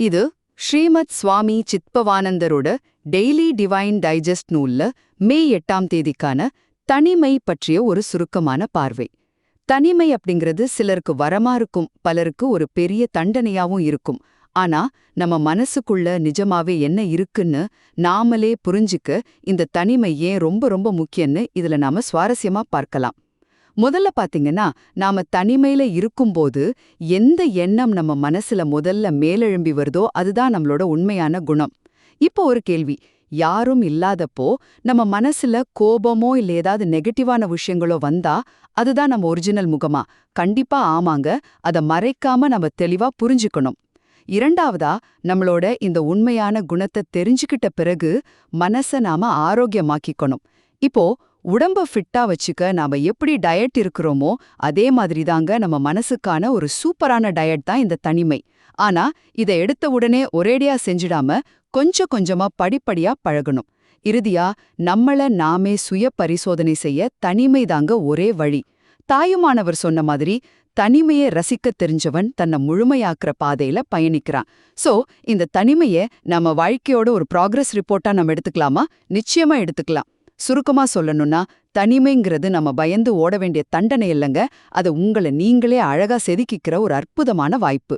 இது ஸ்ரீமத் சுவாமி சித்பவானந்தரோட daily divine digest நூல்ல மே 8ஆம் தேதிக்கான தனிமை பற்றிய ஒரு சுருக்கமான பார்வை. தனிமை அப்படிங்கிறது சிலருக்கு வரமா இருக்கும், பலருக்கு ஒரு பெரிய தண்டனையாவும் இருக்கும். ஆனா நம்ம மனசுக்குள்ள நிஜமாவே என்ன இருக்குன்னு நாமளே புரிஞ்சுக்க இந்த தனிமை ஏன் ரொம்ப ரொம்ப முக்கியம்னு இதுல நாம சுவாரஸ்யமா பார்க்கலாம். முதல்ல பாத்தீங்கன்னா, நாம தனிமையில இருக்கும்போது எந்த எண்ணம் நம்ம மனசுல முதல்ல மேலெழும்பி வருதோ அதுதான் நம்மளோட உண்மையான குணம். இப்போ ஒரு கேள்வி, யாரும் இல்லாதப்போ நம்ம மனசுல கோபமோ இல்ல ஏதாவது நெகட்டிவான விஷயங்களோ வந்தா அதுதான் நம்ம ஒரிஜினல் முகமா? கண்டிப்பா ஆமாங்க. அத மறைக்காம நம்ம தெளிவா புரிஞ்சுக்கணும். இரண்டாவதா, நம்மளோட இந்த உண்மையான குணத்தை தெரிஞ்சுக்கிட்ட பிறகு மனச நாம ஆரோக்கியமாக்கிக்கணும். இப்போ உடம்ப ஃபிட்டா வச்சுக்க நாம எப்படி டயட் இருக்கிறோமோ அதே மாதிரி தாங்க நம்ம மனசுக்கான ஒரு சூப்பரான டயட் தான் இந்த தனிமை. ஆனா இத எடுத்த உடனே ஒரேடியா செஞ்சிடாம கொஞ்சம் கொஞ்சமா படிப்படியா பழகணும். இறுதியா, நம்மள நாமே சுய பரிசோதனை செய்ய தனிமை தாங்க ஒரே வழி. தாயுமானவர் சொன்ன மாதிரி, தனிமையை ரசிக்க தெரிஞ்சவன் தன்னை முழுமையாக்குற பாதையில பயணிக்கிறான். சோ இந்த தனிமையை நம்ம வாழ்க்கையோட ஒரு ப்ராக்ரஸ் ரிப்போர்ட்டா நம்ம எடுத்துக்கலாமா? நிச்சயமா எடுத்துக்கலாம். சுருக்கமா சொல்லணும்னா, தனிமைங்கிறது நம்ம பயந்து ஓட வேண்டிய தண்டனை இல்லைங்க. அது உங்களை நீங்களே அழகா செதுக்கிக்கிற ஒரு அற்புதமான வாய்ப்பு.